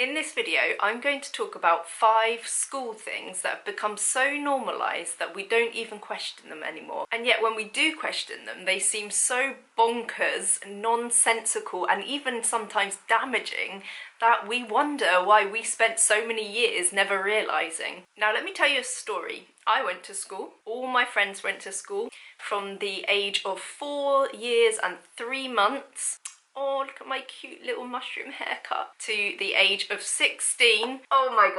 In this video, I'm going to talk about 5 school things that have become so normalised that we don't even question them anymore. And yet when we do question them, they seem so bonkers, nonsensical, and even sometimes damaging that we wonder why we spent so many years never realising. Now let me tell you a story. I went to school, all my friends went to school from the age of 4 years and 3 months. Oh, look at my cute little mushroom haircut. To the age of 16. Oh my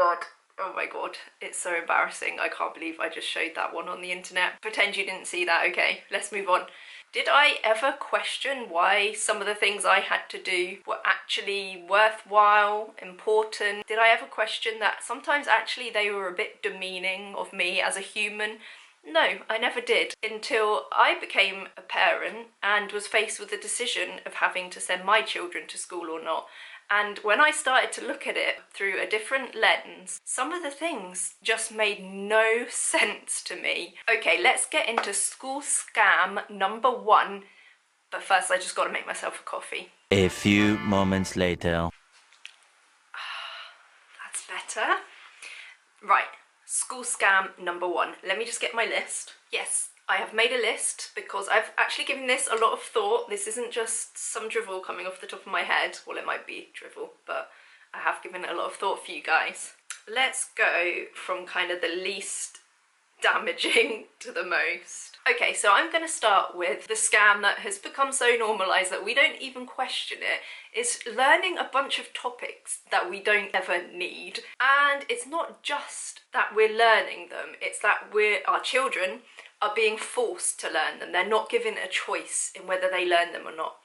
god, it's so embarrassing. I can't believe I just showed that one on the internet. Pretend you didn't see that, okay? Let's move on. Did I ever question why some of the things I had to do were actually worthwhile, important? Did I ever question that sometimes actually they were a bit demeaning of me as a human? No, I never did, until I became a parent and was faced with the decision of having to send my children to school or not. And when I started to look at it through a different lens, some of the things just made no sense to me. Okay, let's get into school scam number 1, but first I just got to make myself a coffee. A few moments later. That's better. Right. School scam number 1. Let me just get my list. Yes, I have made a list because I've actually given this a lot of thought. This isn't just some drivel coming off the top of my head. Well, it might be drivel, but I have given it a lot of thought for you guys. Let's go from kind of the least damaging to the most. Okay, so I'm going to start with the scam that has become so normalised that we don't even question it, is learning a bunch of topics that we don't ever need. And it's not just that we're learning them, it's that our children are being forced to learn them. They're not given a choice in whether they learn them or not.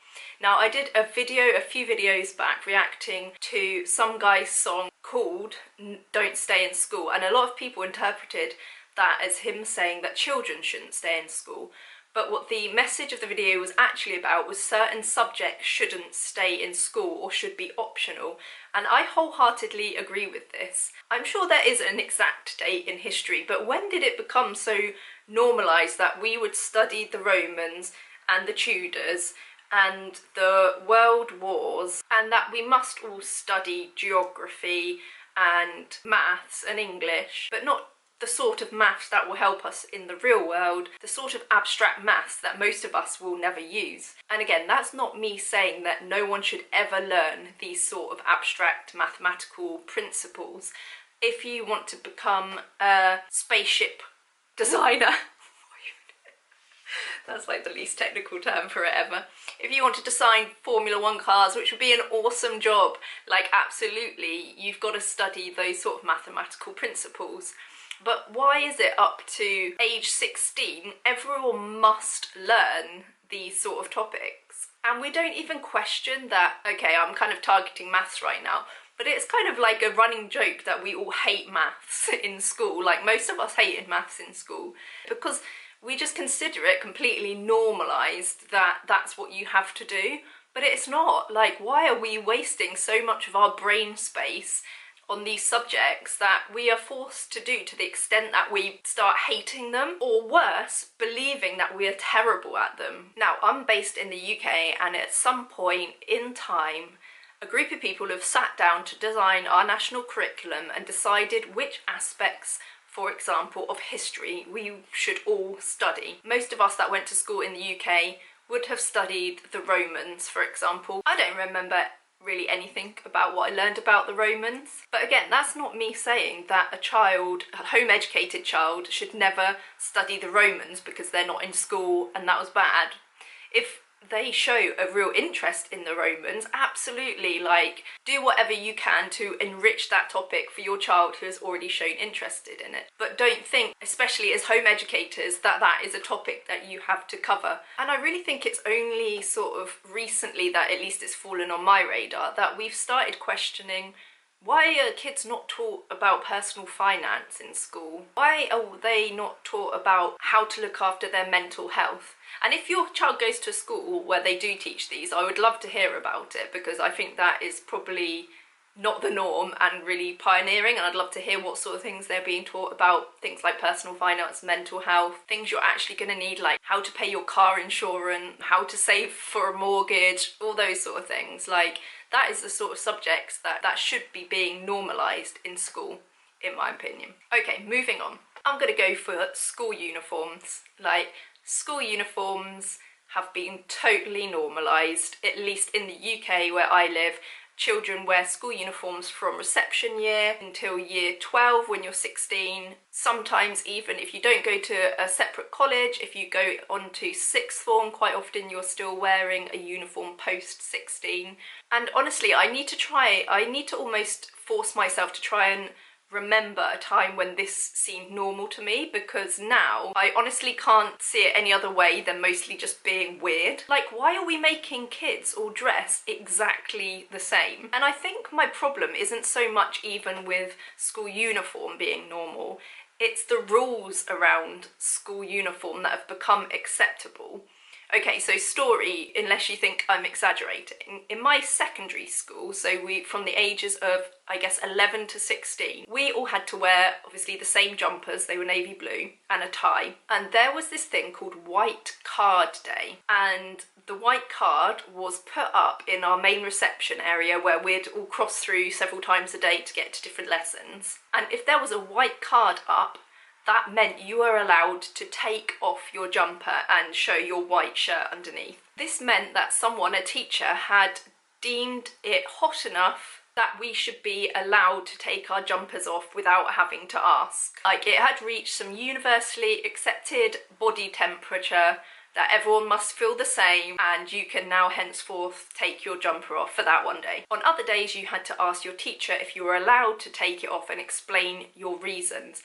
Now, I did a few videos back reacting to some guy's song called Don't Stay in School, and a lot of people interpreted that as him saying that children shouldn't stay in school. But what the message of the video was actually about was certain subjects shouldn't stay in school or should be optional. And I wholeheartedly agree with this. I'm sure there is an exact date in history, but when did it become so normalised that we would study the Romans and the Tudors and the World Wars, and that we must all study geography and maths and English, but not the sort of maths that will help us in the real world, the sort of abstract maths that most of us will never use. And again, that's not me saying that no one should ever learn these sort of abstract mathematical principles. If you want to become a spaceship designer, that's like the least technical term for it ever. If you want to design Formula 1 cars, which would be an awesome job, like absolutely, you've got to study those sort of mathematical principles. But why is it up to age 16, everyone must learn these sort of topics? And we don't even question that, okay, I'm kind of targeting maths right now, but it's kind of like a running joke that we all hate maths in school. Like most of us hated maths in school because we just consider it completely normalised that that's what you have to do. But it's not. Like, why are we wasting so much of our brain space on these subjects that we are forced to do to the extent that we start hating them, or worse, believing that we are terrible at them? Now, I'm based in the UK, and at some point in time, a group of people have sat down to design our national curriculum and decided which aspects, for example, of history we should all study. Most of us that went to school in the UK would have studied the Romans, for example. I don't remember really anything about what I learned about the Romans. But again, that's not me saying that a home-educated child, should never study the Romans because they're not in school and that was bad. If they show a real interest in the Romans, absolutely, like, do whatever you can to enrich that topic for your child who has already shown interested in it. But don't think, especially as home educators, that that is a topic that you have to cover. And I really think it's only sort of recently that at least it's fallen on my radar that we've started questioning, why are kids not taught about personal finance in school? Why are they not taught about how to look after their mental health? And if your child goes to a school where they do teach these, I would love to hear about it, because I think that is probably not the norm and really pioneering, and I'd love to hear what sort of things they're being taught about things like personal finance, mental health, things you're actually going to need, like how to pay your car insurance, how to save for a mortgage, all those sort of things. Like, That is the sort of subjects that should be being normalised in school, in my opinion. Okay, moving on. I'm going to go for school uniforms. Like, school uniforms have been totally normalised, at least in the UK where I live. Children wear school uniforms from reception year until year 12 when you're 16. Sometimes even if you don't go to a separate college, if you go on to sixth form, quite often you're still wearing a uniform post 16. And honestly, I need to almost force myself to try and remember a time when this seemed normal to me, because now I honestly can't see it any other way than mostly just being weird. Like, why are we making kids all dress exactly the same? And I think my problem isn't so much even with school uniform being normal, it's the rules around school uniform that have become acceptable. Okay, so story, unless you think I'm exaggerating. In my secondary school, so from the ages of, I guess, 11 to 16, we all had to wear, obviously, the same jumpers, they were navy blue, and a tie. And there was this thing called White Card Day. And the white card was put up in our main reception area where we'd all cross through several times a day to get to different lessons. And if there was a white card up, that meant you were allowed to take off your jumper and show your white shirt underneath. This meant that someone, a teacher, had deemed it hot enough that we should be allowed to take our jumpers off without having to ask. Like, it had reached some universally accepted body temperature that everyone must feel the same, and you can now henceforth take your jumper off for that one day. On other days, you had to ask your teacher if you were allowed to take it off and explain your reasons.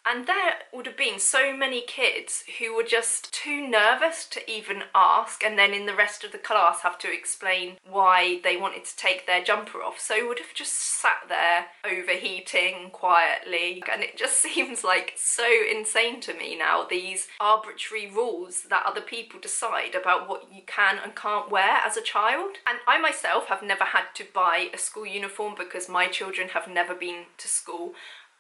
And there would have been so many kids who were just too nervous to even ask, and then in the rest of the class have to explain why they wanted to take their jumper off. So would have just sat there overheating quietly. And it just seems like so insane to me now, these arbitrary rules that other people decide about what you can and can't wear as a child. And I myself have never had to buy a school uniform because my children have never been to school.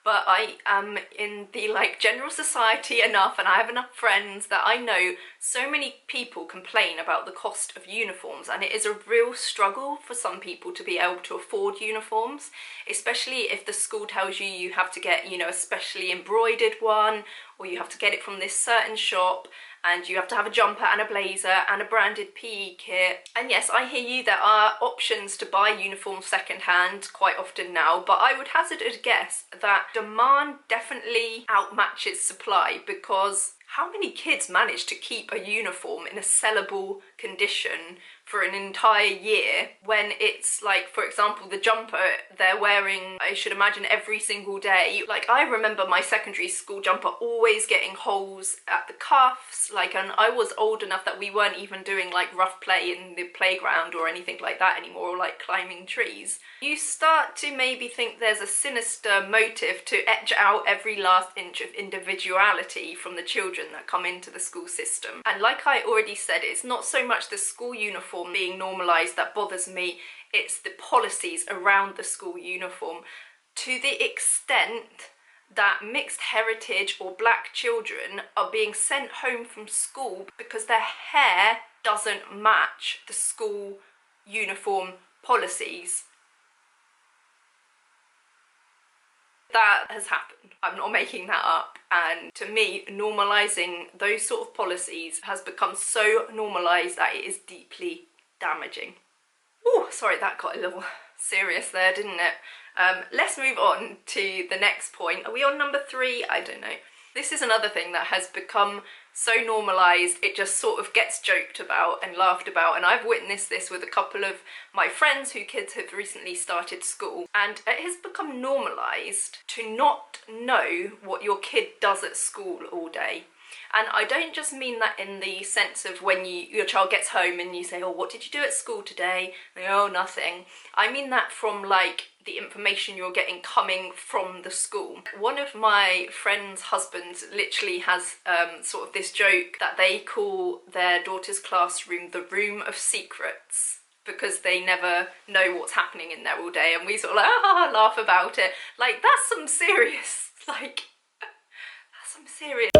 But I am in the general society enough, and I have enough friends that I know so many people complain about the cost of uniforms, and it is a real struggle for some people to be able to afford uniforms, especially if the school tells you you have to get, a specially embroidered one, or you have to get it from this certain shop, and you have to have a jumper and a blazer and a branded PE kit. And yes, I hear you, there are options to buy uniforms secondhand quite often now, but I would hazard a guess that demand definitely outmatches supply, because how many kids manage to keep a uniform in a sellable condition for an entire year when it's for example, the jumper they're wearing, I should imagine, every single day. I remember my secondary school jumper always getting holes at the cuffs, and I was old enough that we weren't even doing rough play in the playground or anything like that anymore, or climbing trees. You start to maybe think there's a sinister motive to etch out every last inch of individuality from the children that come into the school system. And like I already said, it's not so much the school uniform being normalised that bothers me, it's the policies around the school uniform, to the extent that mixed heritage or black children are being sent home from school because their hair doesn't match the school uniform policies. That has happened. I'm not making that up. And to me, normalising those sort of policies has become so normalised that it is deeply damaging. Oh, sorry, that got a little serious there, didn't it? Let's move on to the next point. Are we on number 3? I don't know. This is another thing that has become so normalised, it just sort of gets joked about and laughed about, and I've witnessed this with a couple of my friends whose kids have recently started school, and it has become normalised to not know what your kid does at school all day. And I don't just mean that in the sense of when your child gets home and you say, oh, what did you do at school today? And they go, oh, nothing. I mean that from the information you're getting coming from the school. One of my friend's husbands literally has sort of this joke that they call their daughter's classroom the room of secrets, because they never know what's happening in there all day, and we sort of laugh about it. That's some serious, that's some serious.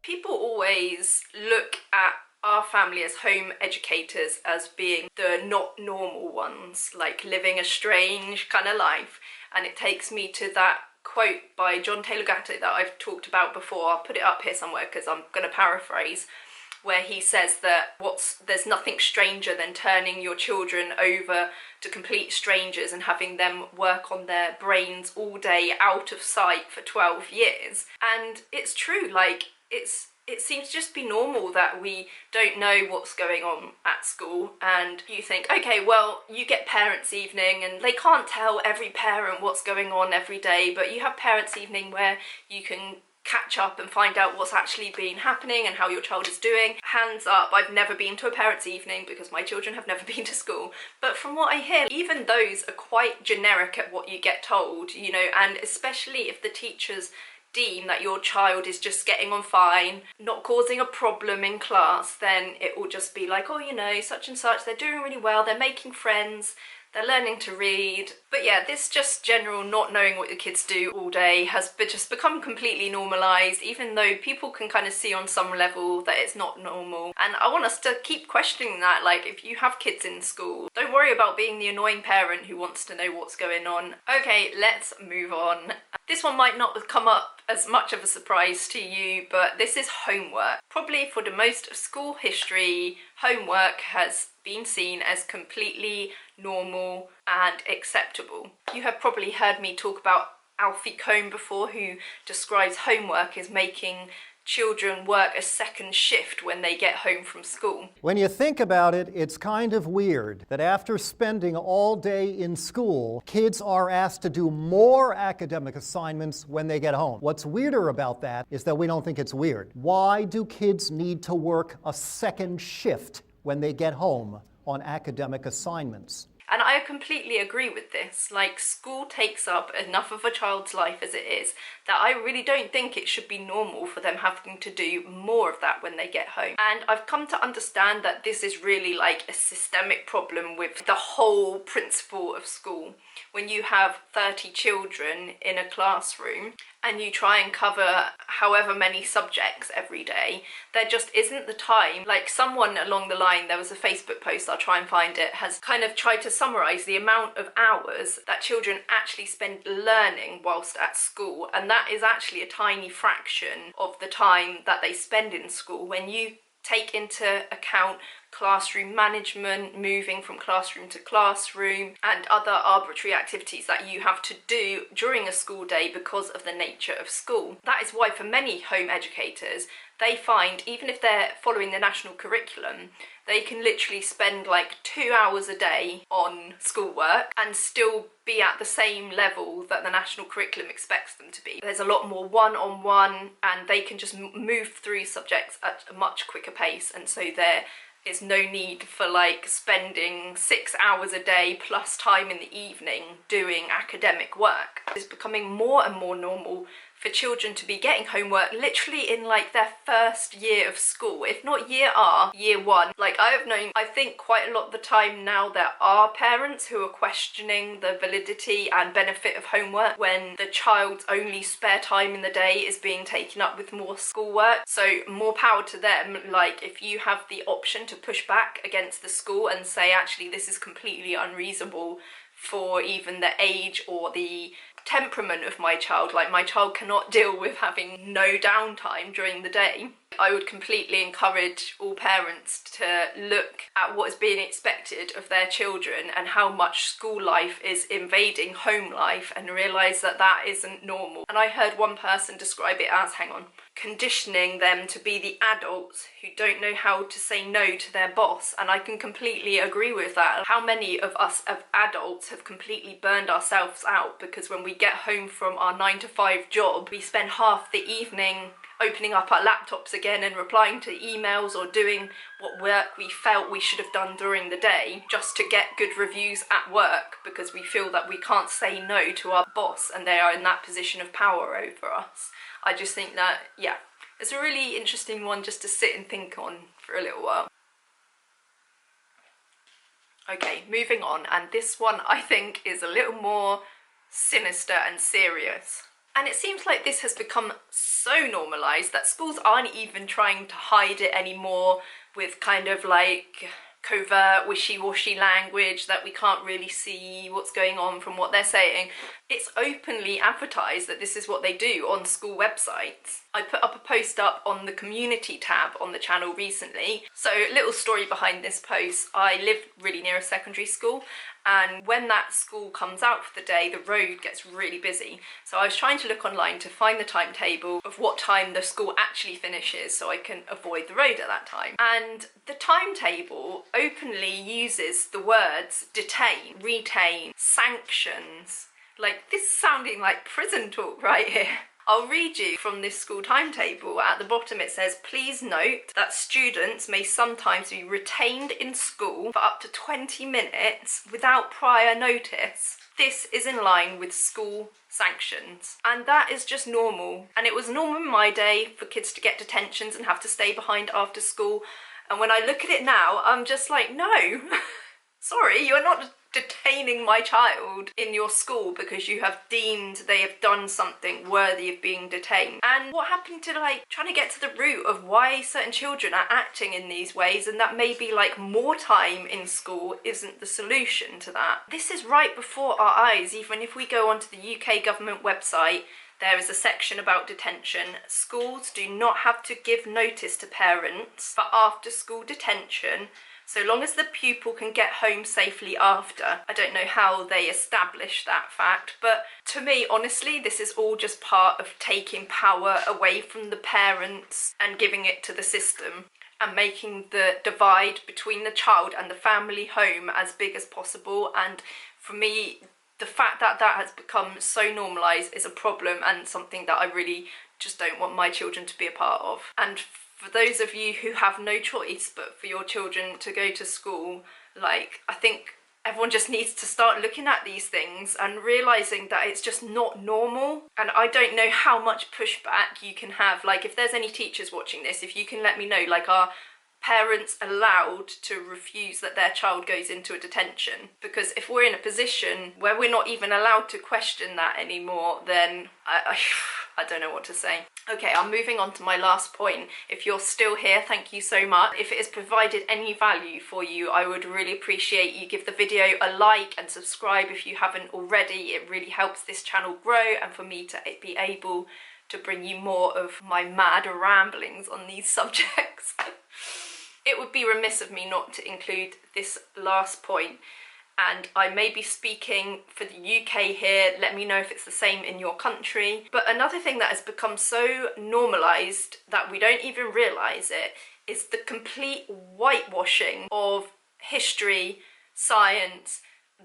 People always look at our family as home educators as being the not normal ones, like living a strange kind of life. And it takes me to that quote by John Taylor Gatto that I've talked about before. I'll put it up here somewhere because I'm going to paraphrase, where he says that there's nothing stranger than turning your children over to complete strangers and having them work on their brains all day out of sight for 12 years. And it's true, like it seems to just be normal that we don't know what's going on at school, and you think, okay, well, you get parents' evening and they can't tell every parent what's going on every day, but you have parents' evening where you can catch up and find out what's actually been happening and how your child is doing. Hands up, I've never been to a parents' evening because my children have never been to school. But from what I hear, even those are quite generic at what you get told, you know, and especially if the teachers deem that your child is just getting on fine, not causing a problem in class, then it will just be like, oh, you know, such and such, they're doing really well, they're making friends, they're learning to read. But yeah, this just general not knowing what your kids do all day has just become completely normalised, even though people can kind of see on some level that it's not normal. And I want us to keep questioning that. Like, if you have kids in school, don't worry about being the annoying parent who wants to know what's going on. Okay, let's move on. This one might not have come up as much of a surprise to you, but this is homework. Probably for the most of school history, homework has been seen as completely normal and acceptable. You have probably heard me talk about Alfie Kohn before, who describes homework as making children work a second shift when they get home from school. When you think about it, it's kind of weird that after spending all day in school, kids are asked to do more academic assignments when they get home. What's weirder about that is that we don't think it's weird. Why do kids need to work a second shift when they get home on academic assignments? And I completely agree with this. Like, school takes up enough of a child's life as it is that I really don't think it should be normal for them having to do more of that when they get home. And I've come to understand that this is really like a systemic problem with the whole principle of school. When you have 30 children in a classroom and you try and cover however many subjects every day, there just isn't the time. Like, someone along the line, there was a Facebook post, I'll try and find it, has kind of tried to summarise the amount of hours that children actually spend learning whilst at school, and that is actually a tiny fraction of the time that they spend in school. When you take into account classroom management, moving from classroom to classroom, and other arbitrary activities that you have to do during a school day because of the nature of school. That is why for many home educators, they find, even if they're following the national curriculum, they can literally spend like 2 hours a day on schoolwork and still be at the same level that the national curriculum expects them to be. There's a lot more one-on-one, and they can just move through subjects at a much quicker pace, and so there is no need for like spending 6 hours a day plus time in the evening doing academic work. It's becoming more and more normal for children to be getting homework literally in like their first year of school, if not year one. Like, I have known, I think quite a lot of the time now, there are parents who are questioning the validity and benefit of homework when the child's only spare time in the day is being taken up with more schoolwork. So more power to them. Like, if you have the option to push back against the school and say, actually, this is completely unreasonable for even the age or the temperament of my child, like my child cannot deal with having no downtime during the day, I would completely encourage all parents to look at what is being expected of their children and how much school life is invading home life, and realise that that isn't normal. And I heard one person describe it as, conditioning them to be the adults who don't know how to say no to their boss. And I can completely agree with that. How many of us as adults have completely burned ourselves out because when we get home from our 9-to-5 job, we spend half the evening opening up our laptops again and replying to emails or doing what work we felt we should have done during the day just to get good reviews at work, because we feel that we can't say no to our boss and they are in that position of power over us. I just think that, yeah, it's a really interesting one just to sit and think on for a little while. Okay, moving on, and this one I think is a little more sinister and serious. And it seems like this has become so normalised that schools aren't even trying to hide it anymore with kind of like covert, wishy-washy language that we can't really see what's going on from what they're saying. It's openly advertised that this is what they do on school websites. I put up a post up on the community tab on the channel recently. So, little story behind this post. I live really near a secondary school, and when that school comes out for the day, the road gets really busy. So I was trying to look online to find the timetable of what time the school actually finishes so I can avoid the road at that time. And the timetable openly uses the words detain, retain, sanctions. Like, this is sounding like prison talk right here. I'll read you from this school timetable. At the bottom it says, please note that students may sometimes be retained in school for up to 20 minutes without prior notice. This is in line with school sanctions. And that is just normal. And it was normal in my day for kids to get detentions and have to stay behind after school. And when I look at it now, I'm just like, no, sorry, you're not detaining my child in your school because you have deemed they have done something worthy of being detained. And what happened to like trying to get to the root of why certain children are acting in these ways, and that maybe like more time in school isn't the solution to that. This is right before our eyes. Even if we go onto the UK government website, there is a section about detention. Schools do not have to give notice to parents for after school detention so long as the pupil can get home safely after. I don't know how they establish that fact, but to me, honestly, this is all just part of taking power away from the parents and giving it to the system, and making the divide between the child and the family home as big as possible. And for me, the fact that that has become so normalised is a problem, and something that I really just don't want my children to be a part of. And for those of you who have no choice but for your children to go to school, like, I think everyone just needs to start looking at these things and realising that it's just not normal. And I don't know how much pushback you can have. Like, if there's any teachers watching this, if you can let me know, like, are parents allowed to refuse that their child goes into a detention? Because if we're in a position where we're not even allowed to question that anymore, then I don't know what to say. Okay, I'm moving on to my last point. If you're still here, thank you so much. If it has provided any value for you, I would really appreciate you give the video a like and subscribe if you haven't already. It really helps this channel grow and for me to be able to bring you more of my mad ramblings on these subjects. It would be remiss of me not to include this last point. And I may be speaking for the UK here, let me know if it's the same in your country. But another thing that has become so normalised that we don't even realise it is the complete whitewashing of history, science,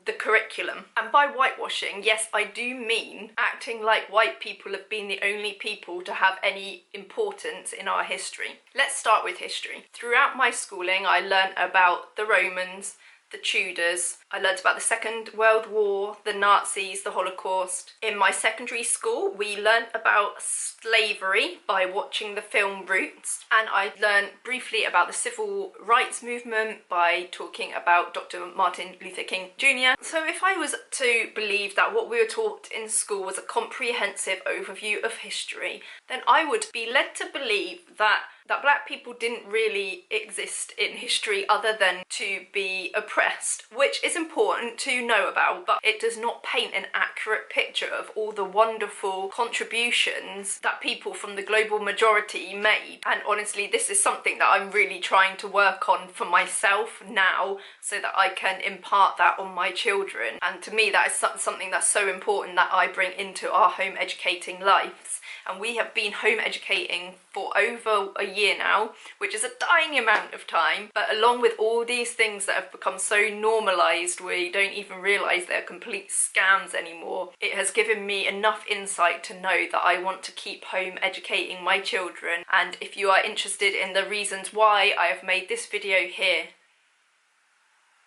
the curriculum. And by whitewashing, yes, I do mean acting like white people have been the only people to have any importance in our history. Let's start with history. Throughout my schooling, I learnt about the Romans, the Tudors. I learnt about the Second World War, the Nazis, the Holocaust. In my secondary school, we learnt about slavery by watching the film Roots, and I learnt briefly about the civil rights movement by talking about Dr. Martin Luther King Jr. So if I was to believe that what we were taught in school was a comprehensive overview of history, then I would be led to believe that black people didn't really exist in history other than to be oppressed, which is important to know about, but it does not paint an accurate picture of all the wonderful contributions that people from the global majority made. And honestly, this is something that I'm really trying to work on for myself now so that I can impart that on my children. And to me, that is something that's so important that I bring into our home educating lives. And we have been home educating for over a year now, which is a tiny amount of time, but along with all these things that have become so normalised we don't even realise they're complete scams anymore, it has given me enough insight to know that I want to keep home educating my children. And if you are interested in the reasons why I have made this video here,